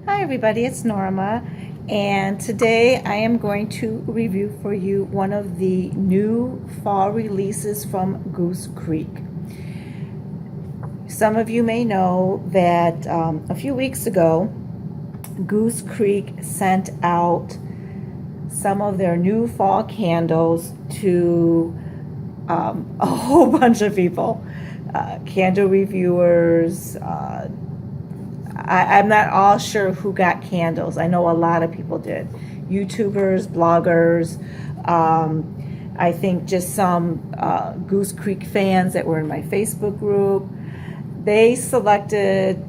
Hi everybody, it's Norma, and today I am going to review for you one of the new fall releases from Goose Creek. Some of you may know that a few weeks ago, Goose Creek sent out some of their new fall candles to a whole bunch of people, candle reviewers. I'm not all sure who got candles. I know a lot of people did. YouTubers, bloggers, I think just some Goose Creek fans that were in my Facebook group. They selected,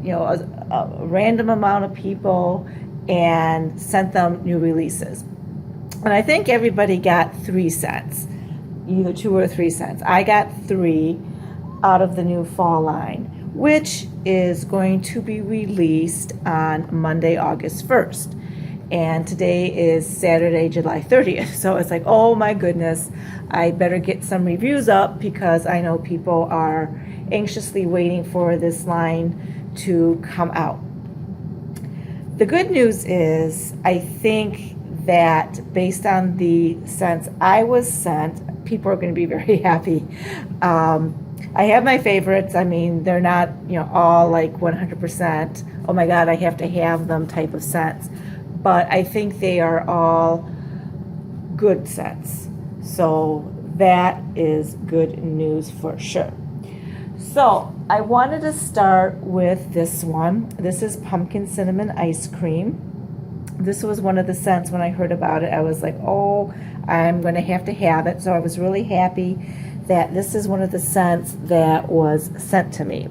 a random amount of people and sent them new releases. And I think everybody got 3 cents, either 2 or 3 cents. I got 3 out of the new fall line, which is going to be released on Monday, August 1st. And today is Saturday, July 30th. So it's like, oh my goodness, I better get some reviews up because I know people are anxiously waiting for this line to come out. The good news is, I think that based on the scents I was sent, people are going to be very happy. I have my favorites. I mean, they're not, all like 100%, oh my God, I have to have them type of scents. But I think they are all good scents. So that is good news for sure. So I wanted to start with this one. This is Pumpkin Cinnamon Ice Cream. This was one of the scents when I heard about it. I was like, oh, I'm going to have it. So I was really happy that this is one of the scents that was sent to me.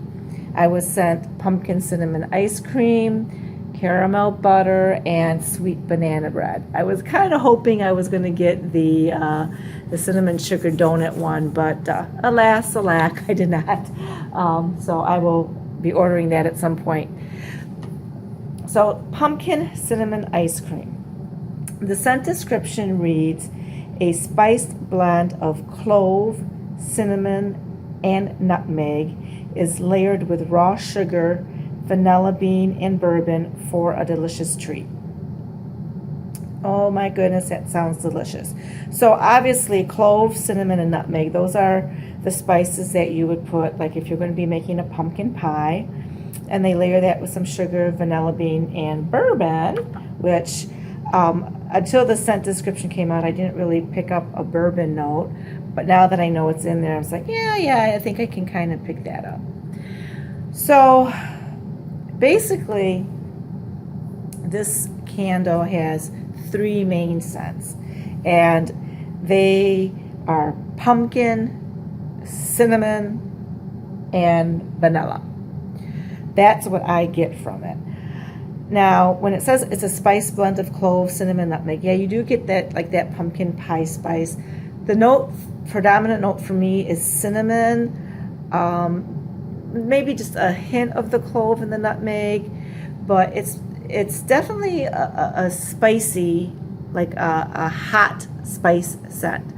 I was sent pumpkin cinnamon ice cream, caramel butter, and sweet banana bread. I was kind of hoping I was going to get the cinnamon sugar donut one, but alas, alack, I did not. So I will be ordering that at some point. So pumpkin cinnamon ice cream. The scent description reads, a spiced blend of clove, cinnamon, and nutmeg is layered with raw sugar, vanilla bean, and bourbon for a delicious treat. Oh my goodness, that sounds delicious. So obviously clove, cinnamon, and nutmeg, those are the spices that you would put, like if you're going to be making a pumpkin pie. And they layer that with some sugar, vanilla bean, and bourbon, which until the scent description came out, I didn't really pick up a bourbon note. But now that I know it's in there, I was like, yeah, I think I can kind of pick that up. So basically, this candle has 3 main scents. And they are pumpkin, cinnamon, and vanilla. That's what I get from it. Now, when it says it's a spice blend of clove, cinnamon, nutmeg, yeah, you do get that, like that pumpkin pie spice. The predominant note for me is cinnamon, maybe just a hint of the clove and the nutmeg, but it's definitely a spicy, like a hot spice scent.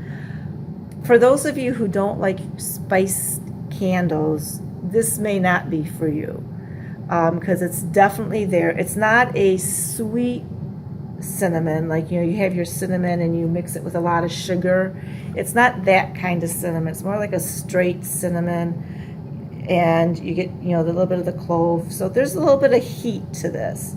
For those of you who don't like spice candles, this may not be for you. Because it's definitely there. It's not a sweet cinnamon, like you have your cinnamon and you mix it with a lot of sugar. It's not that kind of cinnamon. It's more like a straight cinnamon, and you get the little bit of the clove. So there's a little bit of heat to this,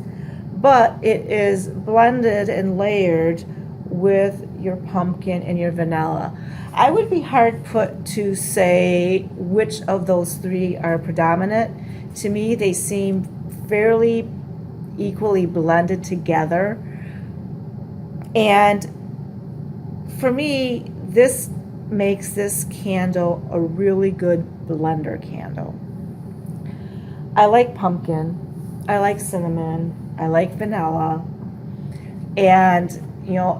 but it is blended and layered with your pumpkin and your vanilla. I would be hard put to say which of those 3 are predominant. To me, they seem fairly equally blended together. And for me, this makes this candle a really good blender candle. I like pumpkin, I like cinnamon, I like vanilla, and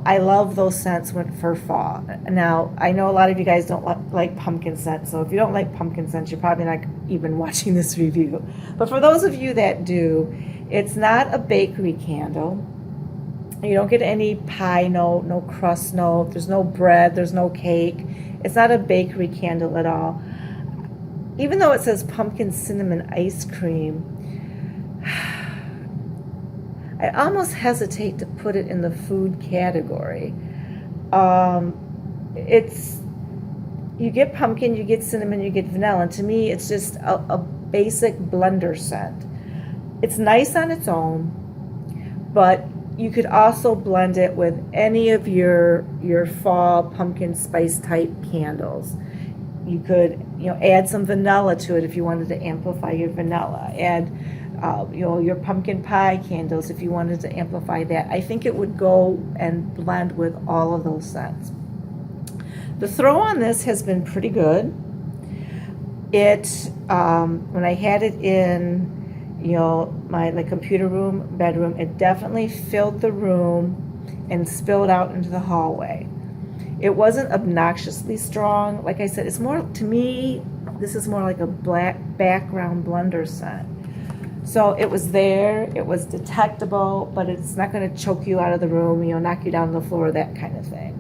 I love those scents for fall. Now, I know a lot of you guys don't like pumpkin scents, so if you don't like pumpkin scents, you're probably not even watching this review. But for those of you that do, it's not a bakery candle. You don't get any pie note, no crust note, there's no bread, there's no cake. It's not a bakery candle at all. Even though it says pumpkin cinnamon ice cream, I almost hesitate to put it in the food category. It's, you get pumpkin, you get cinnamon, you get vanilla, and to me it's just a basic blender scent. It's nice on its own, but you could also blend it with any of your fall pumpkin spice type candles. You could, add some vanilla to it if you wanted to amplify your vanilla. Add, your pumpkin pie candles if you wanted to amplify that. I think it would go and blend with all of those scents. The throw on this has been pretty good. It, when I had it in, my computer room, bedroom, it definitely filled the room and spilled out into the hallway. It wasn't obnoxiously strong. Like I said, it's more, to me, this is more like a black background blender scent. So it was there, it was detectable, but it's not going to choke you out of the room, knock you down to the floor, that kind of thing.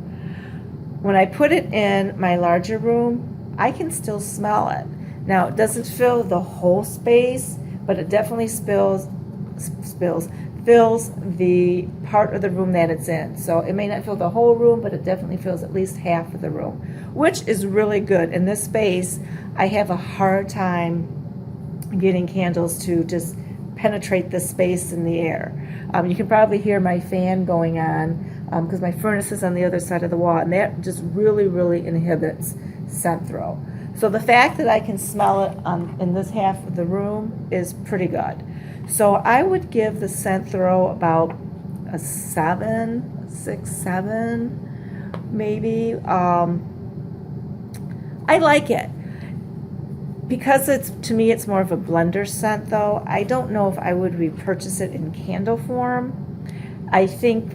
When I put it in my larger room, I can still smell it. Now, it doesn't fill the whole space, but it definitely fills the part of the room that it's in. So it may not fill the whole room, but it definitely fills at least half of the room, which is really good. In this space, I have a hard time getting candles to just penetrate the space in the air. You can probably hear my fan going on because my furnace is on the other side of the wall, and that just really inhibits scent throw. So the fact that I can smell it in this half of the room is pretty good. So I would give the scent throw about a 7, 6, 7, maybe. I like it. Because to me it's more of a blender scent though, I don't know if I would repurchase it in candle form. I think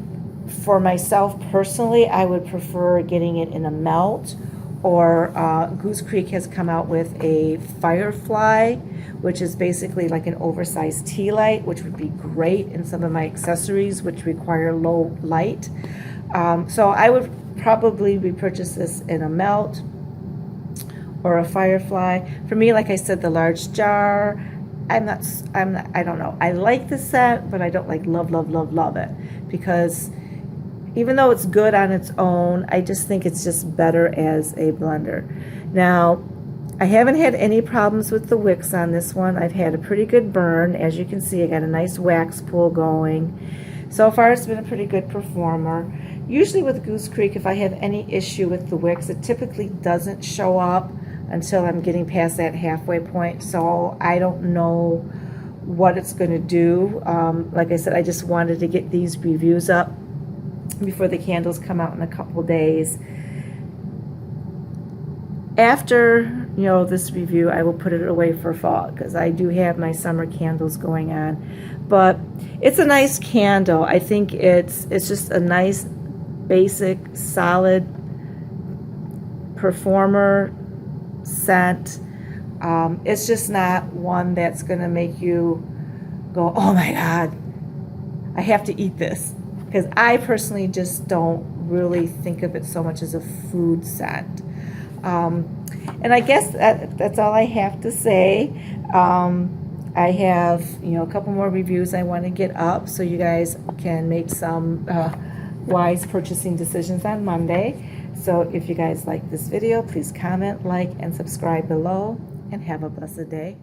for myself personally, I would prefer getting it in a melt, or Goose Creek has come out with a Firefly, which is basically like an oversized tea light, which would be great in some of my accessories which require low light. So I would probably repurchase this in a melt or a Firefly. For me, like I said, the large jar, I don't know. I like the scent, but I don't like love it, because even though it's good on its own, I just think it's just better as a blender. Now, I haven't had any problems with the wicks on this one. I've had a pretty good burn. As you can see, I got a nice wax pool going. So far, it's been a pretty good performer. Usually with Goose Creek, if I have any issue with the wicks, it typically doesn't show up until I'm getting past that halfway point. So I don't know what it's going to do. Like I said, I just wanted to get these reviews up before the candles come out in a couple days. After this review, I will put it away for fall, because I do have my summer candles going on. But it's a nice candle. I think it's just a nice basic solid performer scent. It's just not one that's going to make you go, oh my God, I have to eat this. Because I personally just don't really think of it so much as a food scent. And I guess that's all I have to say. I have a couple more reviews I want to get up so you guys can make some wise purchasing decisions on Monday. So if you guys like this video, please comment, like, and subscribe below, and have a blessed day.